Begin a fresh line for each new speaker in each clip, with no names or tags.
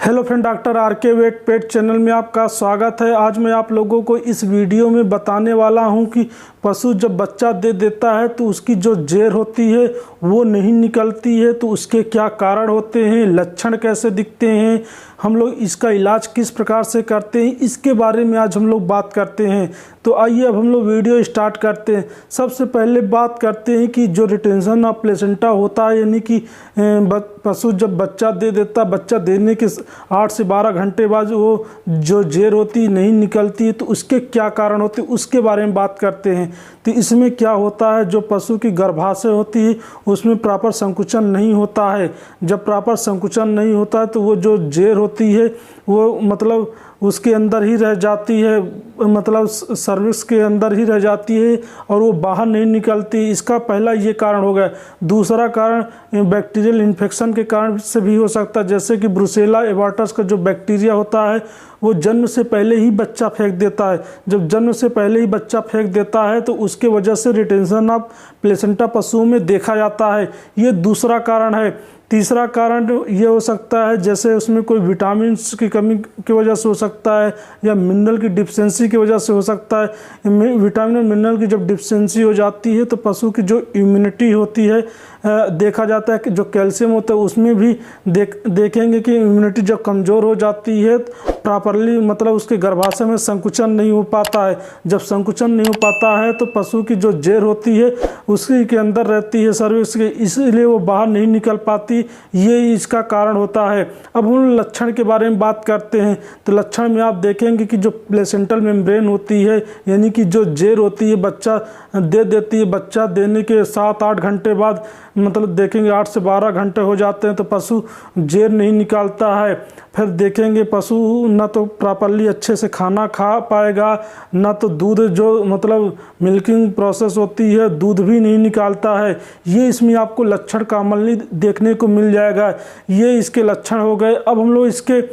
Hello friend, doctor R के wait पेट channel में आपका स्वागत है। आज मैं आप लोगों को इस वीडियो में बताने वाला हूं कि पशु जब बच्चा दे देता है तो उसकी जो जेर होती है वो नहीं निकलती है, तो उसके क्या कारण होते हैं, लक्षण कैसे दिखते हैं, हम लोग इसका इलाज किस प्रकार से करते हैं, इसके बारे में आज हम लोग बात करते हैं। तो आइए अब हम लोग वीडियो स्टार्ट करते हैं। सबसे पहले बात करते हैं कि जो रिटेंशन ऑफ प्लेसेंटा होता है, यानी कि पशु जब बच्चा दे देता, बच्चा देने के 8 से 12 घंटे बाद वो जो जेर होती नहीं निकलती है, तो उसके क्या कारण होते हैं उसके बारे में बात करते हैं। तो इसमें क्या होता है, जो पशु की गर्भाशय होती है उसमें प्रॉपर संकुचन नहीं होता है। जब प्रॉपर संकुचन नहीं होता है तो वो जो जेर होती है वो मतलब उसके अंदर ही रह जाती है, मतलब सर्विक्स के अंदर ही रह जाती है और वो बाहर नहीं निकलती। इसका पहला ये कारण हो गया। दूसरा कारण बैक्टीरियल इन्फेक्शन के कारण से भी हो सकता है, जैसे कि ब्रुसेला एबार्टस का जो बैक्टीरिया होता है वो जन्म से पहले ही बच्चा फेंक देता है। जब जन्म से पहले ही बच्चा फेंक देता है तो उसके वजह से रिटेंशन ऑफ प्लेसेंटा पशुओं में देखा जाता है। ये दूसरा कारण है। तीसरा कारण ये हो सकता है, जैसे उसमें कोई विटामिन्स की कमी की वजह से हो सकता है या मिनरल की डिफिशियंसी की वजह से हो सकता है। विटामिन और मिनरल की जब डिफिशियंसी हो जाती है तो पशु की जो इम्यूनिटी होती है, देखा जाता है कि जो कैल्शियम होता है उसमें भी देखेंगे कि इम्यूनिटी जब कमज़ोर हो जाती है प्रॉपरली, मतलब उसके गर्भाशय में संकुचन नहीं हो पाता है। जब संकुचन नहीं हो पाता है तो पशु की जो जेर होती है उसी के अंदर रहती है सर्विक्स के, इसलिए वो बाहर नहीं निकल पाती। ये इसका कारण होता है। अब हम लक्षण के बारे में बात करते हैं। तो लक्षण में आप देखेंगे कि जो प्लेसेंटल मेम्ब्रेन होती है, यानी कि जो जेर होती है बच्चा दे देती है, बच्चा देने के 7-8 घंटे बाद मतलब देखेंगे 8 से 12 घंटे हो जाते हैं तो पशु जेर नहीं निकालता है। फिर देखेंगे पशु ना तो प्रॉपरली अच्छे से खाना खा पाएगा, ना तो दूध जो मतलब मिल्किंग प्रोसेस होती है दूध भी नहीं निकालता है। ये इसमें आपको लक्षण कॉमनली देखने को मिल जाएगा। ये इसके लक्षण हो गए। अब हम लोग इसके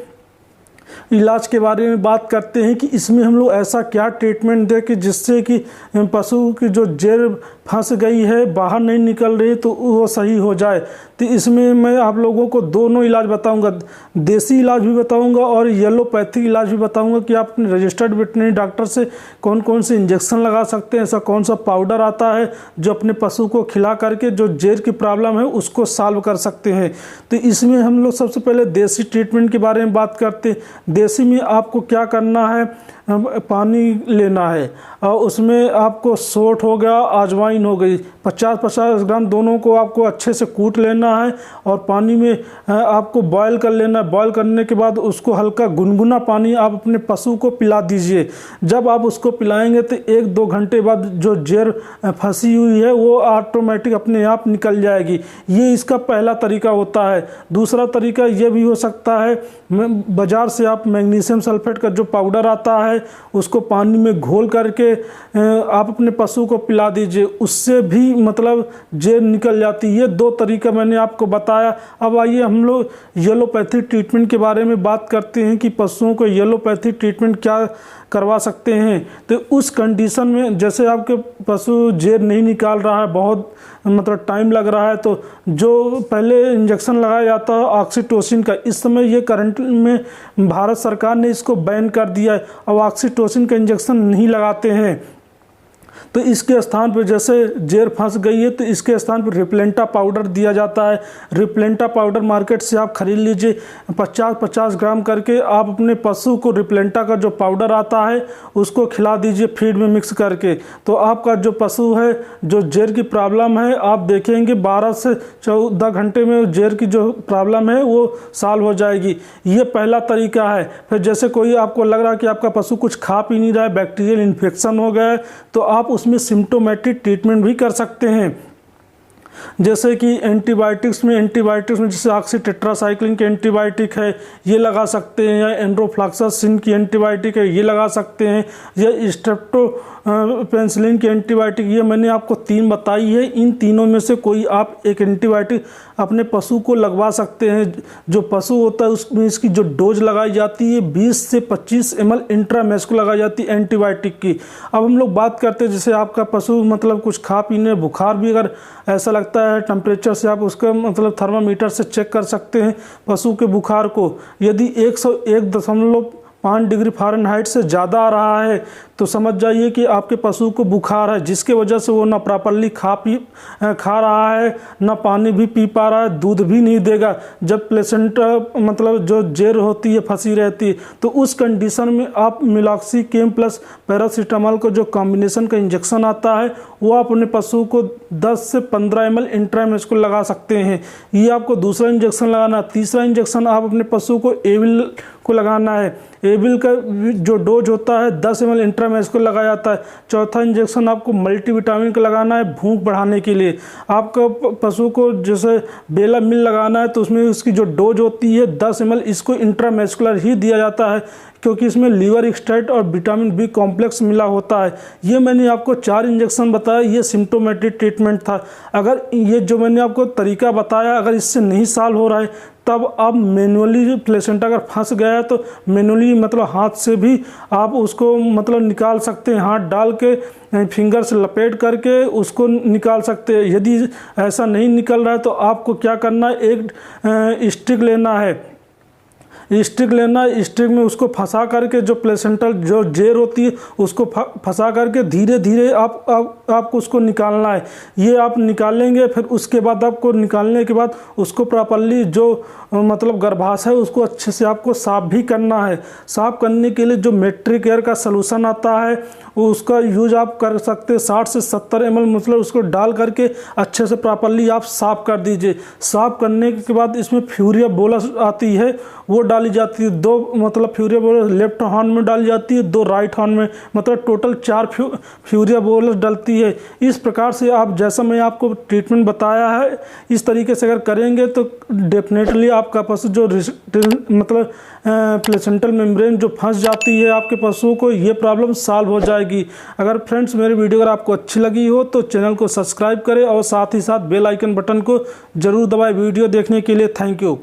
इलाज के बारे में बात करते हैं कि इसमें हम लोग ऐसा क्या ट्रीटमेंट दें कि जिससे कि पशु की जो जेर फंस गई है बाहर नहीं निकल रही तो वो सही हो जाए। तो इसमें मैं आप लोगों को दोनों इलाज बताऊंगा, देसी इलाज भी बताऊंगा और येलोपैथिक इलाज भी बताऊंगा कि आप अपने रजिस्टर्ड वेटनरी डॉक्टर से कौन कौन से इंजेक्शन लगा सकते हैं, ऐसा कौन सा पाउडर आता है जो अपने पशु को खिला करके जो जेर की प्रॉब्लम है उसको सॉल्व कर सकते हैं। तो इसमें हम लोग सबसे पहले देसी ट्रीटमेंट के बारे में बात करते हैं। देसी में आपको क्या करना है, पानी लेना है और उसमें आपको सोंठ हो गया, अजवाइन हो गई, 50-50 ग्राम दोनों को आपको अच्छे से कूट लेना है और पानी में आपको बॉयल कर लेना है। बॉयल करने के बाद उसको हल्का गुनगुना पानी आप अपने पशु को पिला दीजिए। जब आप उसको पिलाएंगे तो 1-2 घंटे बाद जो जेर फंसी हुई है वो ऑटोमेटिक अपने आप निकल जाएगी। ये इसका पहला तरीका होता है। दूसरा तरीका ये भी हो सकता है, बाज़ार से आप मैग्नीशियम सल्फेट का जो पाउडर आता है उसको पानी में घोल करके आप अपने पशु को पिला दीजिए, उससे भी मतलब जेर निकल जाती है। ये 2 तरीका मैंने आपको बताया। अब आइए हम लोग येलोपैथिक ट्रीटमेंट के बारे में बात करते हैं कि पशुओं को येलोपैथिक ट्रीटमेंट क्या करवा सकते हैं। तो उस कंडीशन में जैसे आपके पशु जेर नहीं निकाल रहा है, बहुत मतलब टाइम लग रहा है, तो जो पहले इंजेक्शन लगाया जाता है ऑक्सीटोसिन का, इस समय ये करंट में भारत सरकार ने इसको बैन कर दिया है। अब ऑक्सीटोसिन का इंजेक्शन नहीं लगाते हैं। तो इसके स्थान पर जैसे जेर फंस गई है तो इसके स्थान पर रिप्लेंटा पाउडर दिया जाता है। रिप्लेंटा पाउडर मार्केट से आप खरीद लीजिए, 50-50 ग्राम करके आप अपने पशु को रिप्लेंटा का जो पाउडर आता है उसको खिला दीजिए फीड में मिक्स करके। तो आपका जो पशु है जो जेर की प्रॉब्लम है आप देखेंगे 12 से 14 घंटे में जेर की जो प्रॉब्लम है वो सॉल्व हो जाएगी। ये पहला तरीका है। फिर जैसे कोई आपको लग रहा है कि आपका पशु कुछ खा पी नहीं रहा है, बैक्टीरियल इन्फेक्शन हो गया है, तो आप उसमें सिम्प्टोमेटिक ट्रीटमेंट भी कर सकते हैं। जैसे कि एंटीबायोटिक्स में जैसे ऑक्सीटेट्रासाइक्लिन की एंटीबायोटिक है ये लगा सकते हैं, या एंड्रोफ्लॉक्सासिन की एंटीबायोटिक है ये लगा सकते हैं, या स्ट्रेप्टोपेनिसिलिन की एंटीबायोटिक, ये मैंने आपको 3 बताई है। इन तीनों में से कोई आप एक एंटीबायोटिक अपने पशु को लगवा सकते हैं। जो पशु होता है उसमें इसकी जो डोज लगाई जाती है 20 से 25 ml इंट्रामैस को लगाई जाती है एंटीबायोटिक की। अब हम लोग बात करते हैं जैसे आपका पशु मतलब कुछ खा पीने बुखार भी अगर ऐसा लगता है टेम्परेचर से आप उसका मतलब थर्मामीटर से चेक कर सकते हैं पशु के बुखार को। यदि 101.5 डिग्री फ़ारेनहाइट से ज़्यादा आ रहा है तो समझ जाइए कि आपके पशु को बुखार है, जिसके वजह से वो ना प्रॉपरली खा रहा है, ना पानी भी पी पा रहा है, दूध भी नहीं देगा। जब प्लेसेंटा मतलब जो जेर होती है फंसी रहती है तो उस कंडीशन में आप मिलॉक्सिकेम प्लस पैरासीटामोल को जो कॉम्बिनेशन का इंजेक्शन आता है वो आप अपने पशु को 10 से 15 ml इंट्रामैस को लगा सकते हैं। ये आपको दूसरा इंजेक्शन लगाना। तीसरा इंजेक्शन आप अपने पशु को एविल को लगाना है। एविल का जो डोज होता है 10 ml इंट्रामैस को लगाया जाता है। चौथा इंजेक्शन आपको मल्टीविटामिन का लगाना है भूख बढ़ाने के लिए। आपको पशु को जैसे बेला मिल लगाना है तो उसमें उसकी जो डोज होती है 10 ml, इसको इंट्रामैस्कुलर ही दिया जाता है क्योंकि इसमें लीवर एक्सट्रैक्ट और विटामिन बी कॉम्प्लेक्स मिला होता है। ये मैंने आपको 4 इंजेक्शन बताया, ये सिम्टोमेटिक ट्रीटमेंट था। अगर ये जो मैंने आपको तरीका बताया अगर इससे नहीं सॉल्व हो रहा है तब आप मैनुअली प्लेसेंटा अगर फंस गया है तो मैनुअली मतलब हाथ से भी आप उसको मतलब निकाल सकते हैं। हाथ डाल के फिंगर से लपेट करके उसको निकाल सकते हैं। यदि ऐसा नहीं निकल रहा है तो आपको क्या करना है, एक स्टिक लेना है। स्टिक में उसको फंसा करके जो प्लेसेंटल जो जेर होती है उसको फंसा करके धीरे धीरे आपको उसको निकालना है। ये आप निकालेंगे, फिर उसके बाद आपको निकालने के बाद उसको प्रॉपरली जो मतलब गर्भाशय है उसको अच्छे से आपको साफ़ भी करना है। साफ़ करने के लिए जो मैट्रिक एयर का सलूशन आता है उसका यूज आप कर सकते हैं। 60 से 70 ml मतलब उसको डाल करके अच्छे से प्रॉपरली आप साफ़ कर दीजिए। साफ़ करने के बाद इसमें फ्यूरिया बोलस आती है वो डाली जाती है। 2 मतलब फ्यूरिया बोलस लेफ्ट हैंड में डाली जाती है, 2 राइट हैंड में, मतलब टोटल 4 फ्यूरिया बोलस डलती है। इस प्रकार से आप जैसा मैं आपको ट्रीटमेंट बताया है इस तरीके से अगर करेंगे तो डेफिनेटली आपका पशु जो मतलब प्लेसेंटल मेम्ब्रेन जो फंस जाती है आपके पशुओं को, ये प्रॉब्लम सॉल्व हो जाएगी। अगर फ्रेंड्स मेरी वीडियो अगर आपको अच्छी लगी हो तो चैनल को सब्सक्राइब करें और साथ ही साथ बेल आइकन बटन को जरूर दबाएं। वीडियो देखने के लिए थैंक यू।